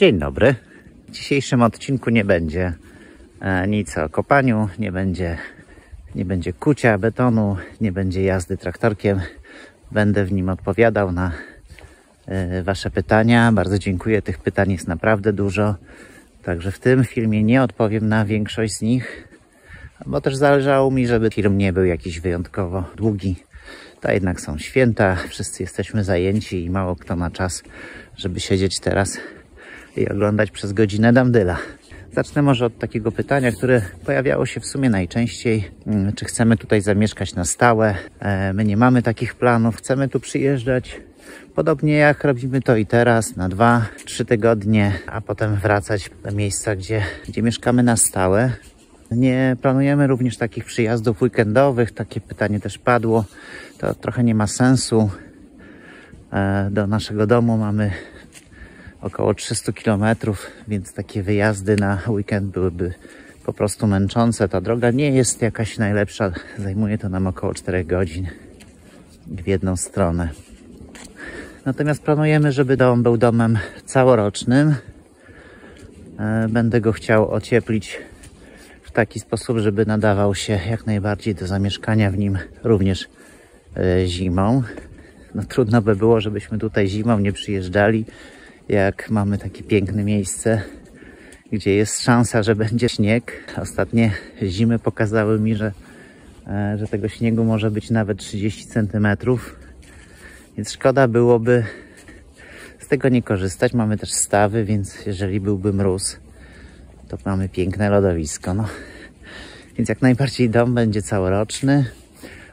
Dzień dobry. W dzisiejszym odcinku nie będzie nic o kopaniu, nie będzie kucia betonu, nie będzie jazdy traktorkiem. Będę w nim odpowiadał na Wasze pytania. Bardzo dziękuję, tych pytań jest naprawdę dużo. Także w tym filmie nie odpowiem na większość z nich, bo też zależało mi, żeby film nie był jakiś wyjątkowo długi. To jednak są święta, wszyscy jesteśmy zajęci i mało kto ma czas, żeby siedzieć teraz i oglądać przez godzinę damdyla. Zacznę może od takiego pytania, które pojawiało się w sumie najczęściej. Czy chcemy tutaj zamieszkać na stałe? My nie mamy takich planów, chcemy tu przyjeżdżać podobnie jak robimy to i teraz, na 2-3 tygodnie, a potem wracać do miejsca, gdzie mieszkamy na stałe. Nie planujemy również takich przyjazdów weekendowych, takie pytanie też padło. To trochę nie ma sensu. Do naszego domu mamy około 300 km, więc takie wyjazdy na weekend byłyby po prostu męczące. Ta droga nie jest jakaś najlepsza, zajmuje to nam około 4 godzin w jedną stronę. Natomiast planujemy, żeby dom był domem całorocznym. Będę go chciał ocieplić w taki sposób, żeby nadawał się jak najbardziej do zamieszkania w nim również zimą. No, trudno by było, żebyśmy tutaj zimą nie przyjeżdżali, jak mamy takie piękne miejsce, gdzie jest szansa, że będzie śnieg. Ostatnie zimy pokazały mi, że tego śniegu może być nawet 30 cm. Więc szkoda byłoby z tego nie korzystać. Mamy też stawy, więc jeżeli byłby mróz, to mamy piękne lodowisko. No. Więc jak najbardziej dom będzie całoroczny.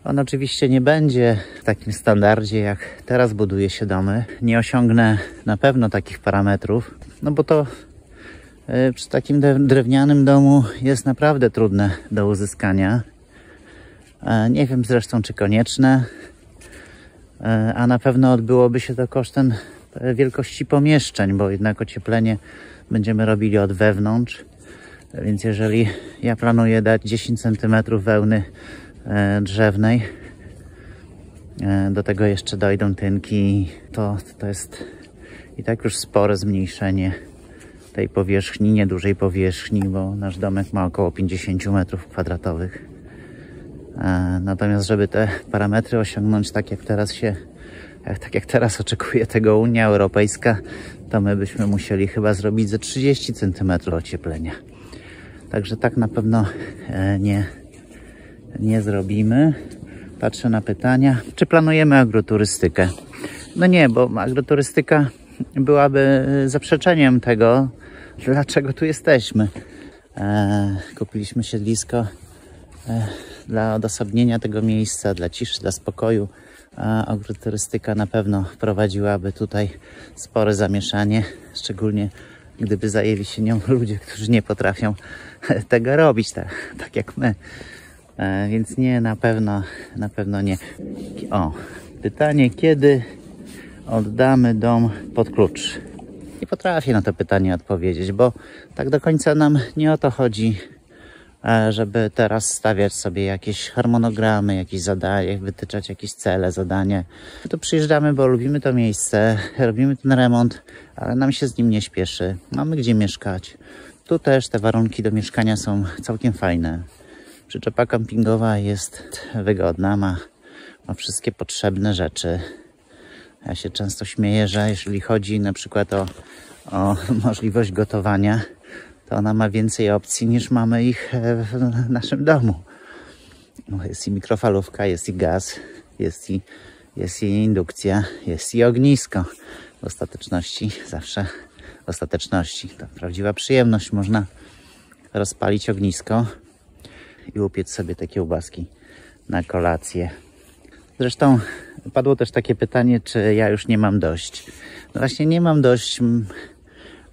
On oczywiście nie będzie w takim standardzie, jak teraz buduje się domy. Nie osiągnę na pewno takich parametrów, no bo to przy takim drewnianym domu jest naprawdę trudne do uzyskania. Nie wiem zresztą, czy konieczne, a na pewno odbyłoby się to kosztem wielkości pomieszczeń, bo jednak ocieplenie będziemy robili od wewnątrz. Więc jeżeli ja planuję dać 10 cm wełny drzewnej, do tego jeszcze dojdą tynki, to jest i tak już spore zmniejszenie tej powierzchni, niedużej powierzchni, bo nasz domek ma około 50 m2. Natomiast żeby te parametry osiągnąć tak jak teraz oczekuje tego Unia Europejska, to my byśmy musieli chyba zrobić ze 30 cm ocieplenia. Także tak na pewno nie zrobimy. Patrzę na pytania. Czy planujemy agroturystykę? No nie, bo agroturystyka byłaby zaprzeczeniem tego, dlaczego tu jesteśmy. Kupiliśmy siedlisko dla odosobnienia tego miejsca, dla ciszy, dla spokoju. A agroturystyka na pewno wprowadziłaby tutaj spore zamieszanie, szczególnie gdyby zajęli się nią ludzie, którzy nie potrafią tego robić, tak jak my. Więc nie, na pewno nie. O, pytanie, kiedy oddamy dom pod klucz? Nie potrafię na to pytanie odpowiedzieć, bo tak do końca nam nie o to chodzi, żeby teraz stawiać sobie jakieś harmonogramy, jakieś zadania, wytyczać jakieś cele, zadania. My tu przyjeżdżamy, bo lubimy to miejsce, robimy ten remont, ale nam się z nim nie śpieszy. Mamy gdzie mieszkać. Tu też te warunki do mieszkania są całkiem fajne. Przyczepa kampingowa jest wygodna, ma wszystkie potrzebne rzeczy. Ja się często śmieję, że jeżeli chodzi na przykład o możliwość gotowania, to ona ma więcej opcji niż mamy ich w naszym domu. No, jest i mikrofalówka, jest i gaz, jest i indukcja, jest i ognisko. W ostateczności to prawdziwa przyjemność. Można rozpalić ognisko i upiec sobie te kiełbaski na kolację. Zresztą padło też takie pytanie, czy ja już nie mam dość. No właśnie nie mam dość,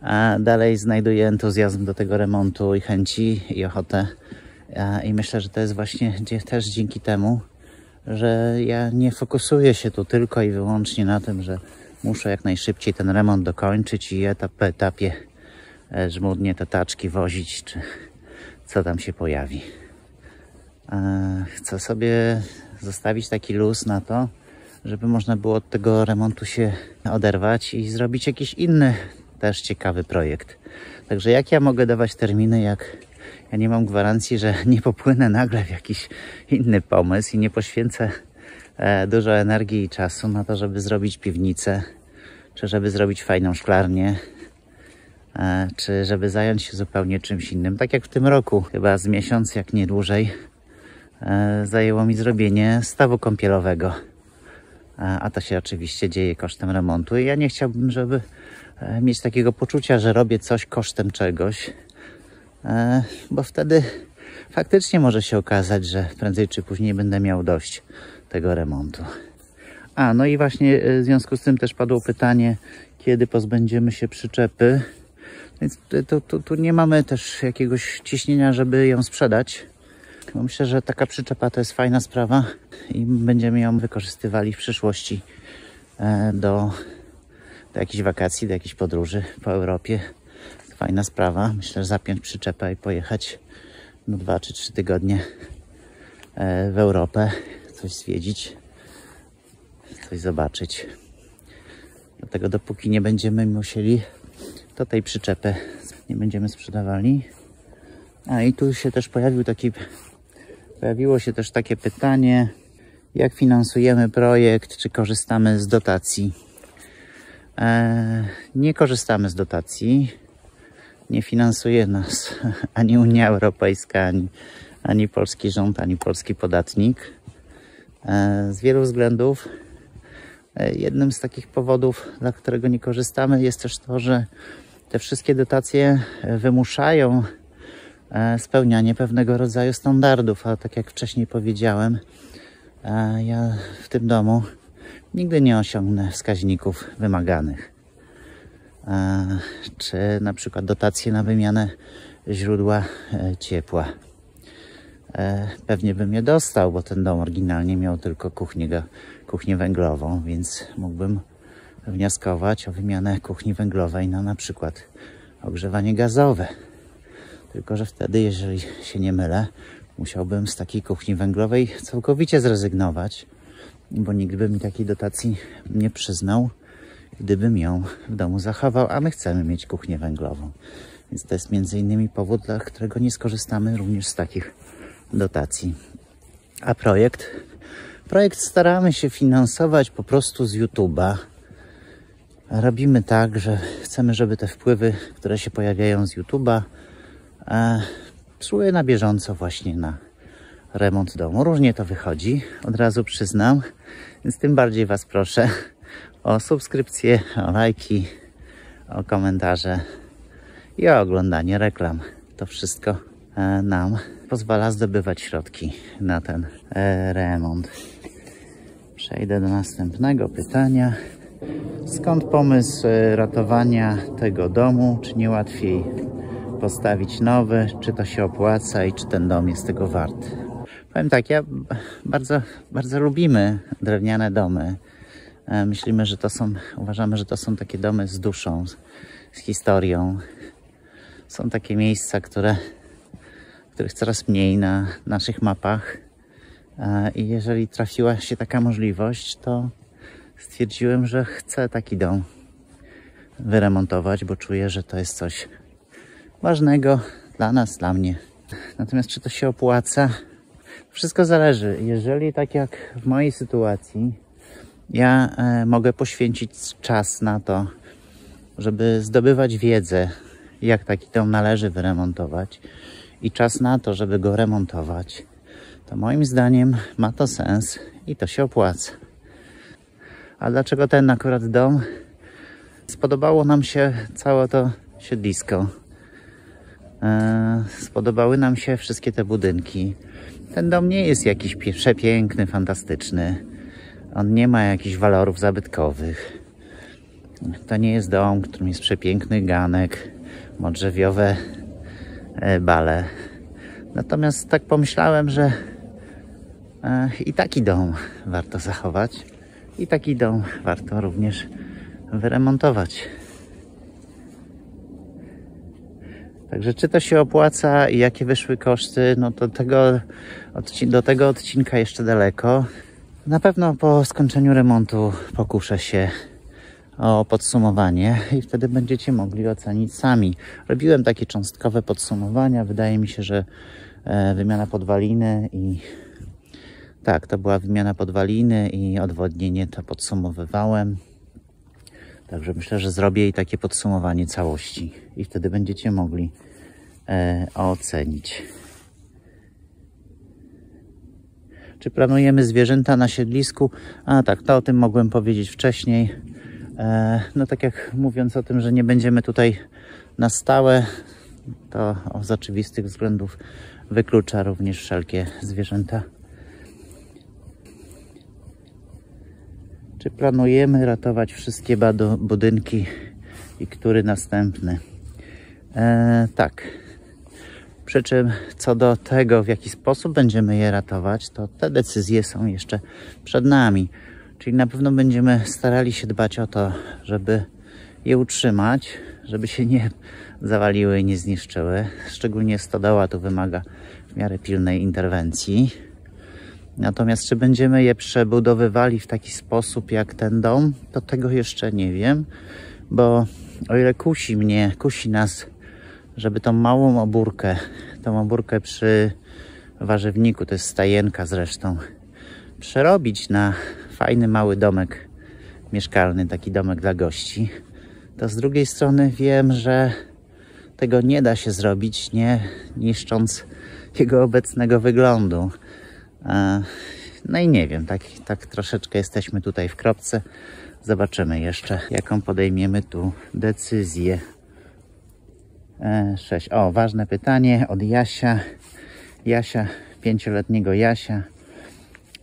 a dalej znajduję entuzjazm do tego remontu i chęci i ochotę. I myślę, że to jest właśnie też dzięki temu, że ja nie fokusuję się tu tylko i wyłącznie na tym, że muszę jak najszybciej ten remont dokończyć i etap po etapie żmudnie te taczki wozić, czy co tam się pojawi. Chcę sobie zostawić taki luz na to, żeby można było od tego remontu się oderwać i zrobić jakiś inny też ciekawy projekt. Także jak ja mogę dawać terminy, jak ja nie mam gwarancji, że nie popłynę nagle w jakiś inny pomysł i nie poświęcę dużo energii i czasu na to, żeby zrobić piwnicę, czy żeby zrobić fajną szklarnię, czy żeby zająć się zupełnie czymś innym. Tak jak w tym roku, chyba z miesiąc, jak nie dłużej, zajęło mi zrobienie stawu kąpielowego. A to się oczywiście dzieje kosztem remontu i ja nie chciałbym, żeby mieć takiego poczucia, że robię coś kosztem czegoś, bo wtedy faktycznie może się okazać, że prędzej czy później będę miał dość tego remontu. No i właśnie w związku z tym też padło pytanie, kiedy pozbędziemy się przyczepy. Więc tu nie mamy też jakiegoś ciśnienia, żeby ją sprzedać. Bo myślę, że taka przyczepa to jest fajna sprawa i będziemy ją wykorzystywali w przyszłości do jakichś wakacji, do jakichś podróży po Europie. Fajna sprawa. Myślę, że zapiąć przyczepę i pojechać 2 czy 3 tygodnie w Europę, coś zwiedzić, coś zobaczyć. Dlatego dopóki nie będziemy musieli, to tej przyczepy nie będziemy sprzedawali. I tu się też pojawiło się też takie pytanie, jak finansujemy projekt, czy korzystamy z dotacji. Nie korzystamy z dotacji, nie finansuje nas ani Unia Europejska, ani polski rząd, ani polski podatnik. Z wielu względów. Jednym z takich powodów, dla którego nie korzystamy, jest też to, że te wszystkie dotacje wymuszają spełnianie pewnego rodzaju standardów, a tak jak wcześniej powiedziałem, ja w tym domu nigdy nie osiągnę wskaźników wymaganych. Czy na przykład dotacje na wymianę źródła ciepła. Pewnie bym je dostał, bo ten dom oryginalnie miał tylko kuchnię węglową, więc mógłbym wnioskować o wymianę kuchni węglowej na przykład ogrzewanie gazowe. Tylko że wtedy, jeżeli się nie mylę, musiałbym z takiej kuchni węglowej całkowicie zrezygnować, bo nikt by mi takiej dotacji nie przyznał, gdybym ją w domu zachował, a my chcemy mieć kuchnię węglową. Więc to jest między innymi powód, dla którego nie skorzystamy również z takich dotacji. A projekt staramy się finansować po prostu z YouTube'a. Robimy tak, że chcemy, żeby te wpływy, które się pojawiają z YouTube'a, szły na bieżąco właśnie na remont domu. Różnie to wychodzi, od razu przyznam, więc tym bardziej Was proszę o subskrypcje, o lajki, o komentarze i o oglądanie reklam. To wszystko nam pozwala zdobywać środki na ten remont. Przejdę do następnego pytania. Skąd pomysł ratowania tego domu? Czy nie łatwiej postawić nowy? Czy to się opłaca i czy ten dom jest tego wart? Powiem tak, bardzo lubimy drewniane domy. Myślimy, że uważamy, że to są takie domy z duszą, z historią. Są takie miejsca, których coraz mniej na naszych mapach. I jeżeli trafiła się taka możliwość, to stwierdziłem, że chcę taki dom wyremontować, bo czuję, że to jest coś ważnego dla nas, dla mnie. Natomiast czy to się opłaca? Wszystko zależy. Jeżeli tak jak w mojej sytuacji, ja mogę poświęcić czas na to, żeby zdobywać wiedzę, jak taki dom należy wyremontować i czas na to, żeby go remontować, to moim zdaniem ma to sens i to się opłaca. A dlaczego ten akurat dom? Spodobało nam się całe to siedlisko. Spodobały nam się wszystkie te budynki. Ten dom nie jest jakiś przepiękny, fantastyczny. On nie ma jakichś walorów zabytkowych. To nie jest dom, w którym jest przepiękny ganek, modrzewiowe bale. Natomiast tak pomyślałem, że i taki dom warto zachować. I taki dom warto również wyremontować. Także czy to się opłaca i jakie wyszły koszty, no to do tego odcinka jeszcze daleko. Na pewno po skończeniu remontu pokuszę się o podsumowanie i wtedy będziecie mogli ocenić sami. Robiłem takie cząstkowe podsumowania. Wydaje mi się, że wymiana podwaliny i tak, to była wymiana podwaliny i odwodnienie, to podsumowywałem. Także myślę, że zrobię i takie podsumowanie całości i wtedy będziecie mogli ocenić. Czy planujemy zwierzęta na siedlisku? A tak, to o tym mogłem powiedzieć wcześniej. No tak jak mówiąc o tym, że nie będziemy tutaj na stałe, to z oczywistych względów wyklucza również wszelkie zwierzęta. Czy planujemy ratować wszystkie budynki i który następny? Tak. Przy czym co do tego, w jaki sposób będziemy je ratować, to te decyzje są jeszcze przed nami. Czyli na pewno będziemy starali się dbać o to, żeby je utrzymać, żeby się nie zawaliły i nie zniszczyły. Szczególnie stodoła tu wymaga w miarę pilnej interwencji. Natomiast czy będziemy je przebudowywali w taki sposób jak ten dom, to tego jeszcze nie wiem, bo o ile kusi nas, żeby tą małą obórkę przy warzywniku, to jest stajenka zresztą, przerobić na fajny mały domek mieszkalny, taki domek dla gości, to z drugiej strony wiem, że tego nie da się zrobić, nie niszcząc jego obecnego wyglądu. No i nie wiem, tak troszeczkę jesteśmy tutaj w kropce. Zobaczymy jeszcze, jaką podejmiemy tu decyzję. 6. O, ważne pytanie od Jasia. 5-letniego Jasia.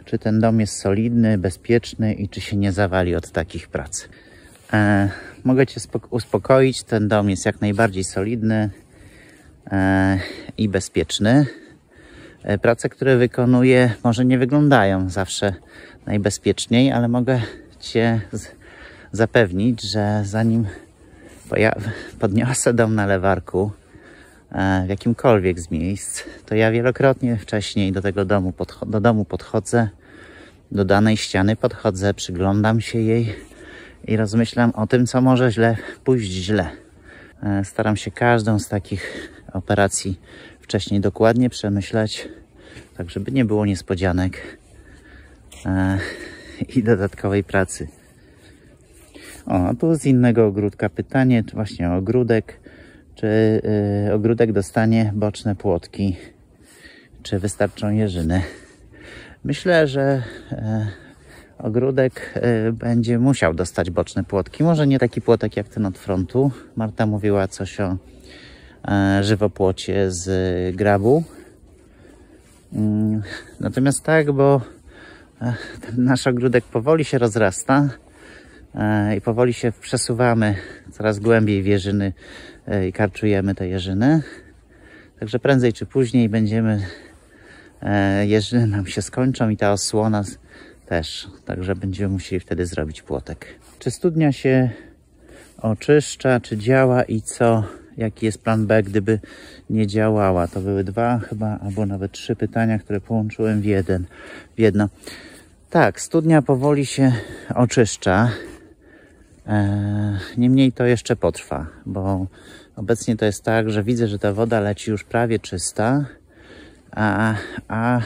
Czy ten dom jest solidny, bezpieczny i czy się nie zawali od takich prac? Mogę Cię uspokoić, ten dom jest jak najbardziej solidny i bezpieczny. Prace, które wykonuję, może nie wyglądają zawsze najbezpieczniej, ale mogę Cię zapewnić, że zanim podniosę dom na lewarku w jakimkolwiek z miejsc, to ja wielokrotnie wcześniej do tego domu podchodzę, do danej ściany podchodzę, przyglądam się jej i rozmyślam o tym, co może pójść źle. Staram się każdą z takich operacji wcześniej dokładnie przemyśleć, tak żeby nie było niespodzianek i dodatkowej pracy. O, tu z innego ogródka pytanie, właśnie o ogródek. Czy ogródek dostanie boczne płotki? Czy wystarczą jeżyny? Myślę, że ogródek będzie musiał dostać boczne płotki. Może nie taki płotek jak ten od frontu. Marta mówiła coś o żywopłocie z grabu. Natomiast tak, bo ten nasz ogródek powoli się rozrasta i powoli się przesuwamy coraz głębiej w jeżyny i karczujemy te jeżyny. Także prędzej czy później jeżyny nam się skończą i ta osłona też. Także będziemy musieli wtedy zrobić płotek. Czy studnia się oczyszcza, czy działa i co? Jaki jest plan B, gdyby nie działała? To były 2 chyba, albo nawet 3 pytania, które połączyłem w jedno. Tak, studnia powoli się oczyszcza. Niemniej to jeszcze potrwa, bo obecnie to jest tak, że widzę, że ta woda leci już prawie czysta, a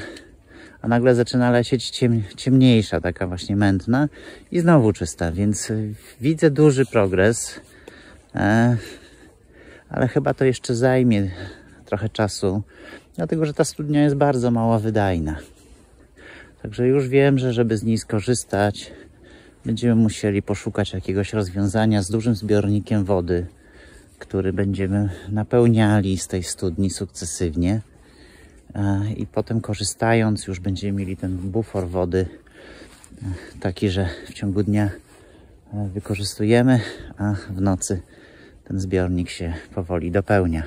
nagle zaczyna lecieć ciemniejsza, taka właśnie mętna i znowu czysta, więc widzę duży progres, ale chyba to jeszcze zajmie trochę czasu, dlatego że ta studnia jest bardzo mało wydajna. Także już wiem, że żeby z niej skorzystać, będziemy musieli poszukać jakiegoś rozwiązania z dużym zbiornikiem wody, który będziemy napełniali z tej studni sukcesywnie i potem korzystając już będziemy mieli ten bufor wody taki, że w ciągu dnia wykorzystujemy, a w nocy ten zbiornik się powoli dopełnia.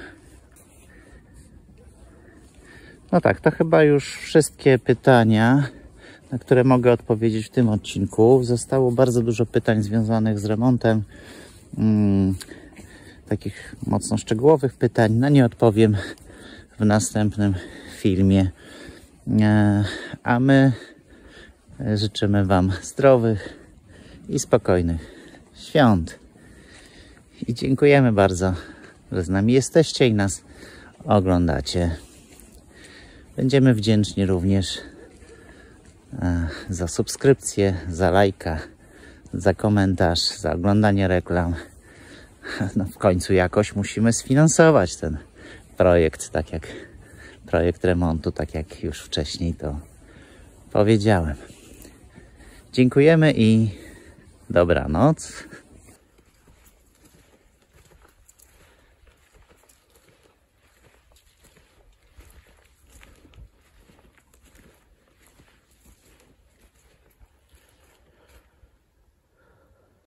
No tak, to chyba już wszystkie pytania, na które mogę odpowiedzieć w tym odcinku. Zostało bardzo dużo pytań związanych z remontem, takich mocno szczegółowych pytań. Na nie odpowiem w następnym filmie. A my życzymy Wam zdrowych i spokojnych świąt. I dziękujemy bardzo, że z nami jesteście i nas oglądacie. Będziemy wdzięczni również za subskrypcję, za lajka, za komentarz, za oglądanie reklam. No w końcu jakoś musimy sfinansować ten projekt, tak jak projekt remontu, tak jak już wcześniej to powiedziałem. Dziękujemy i dobranoc.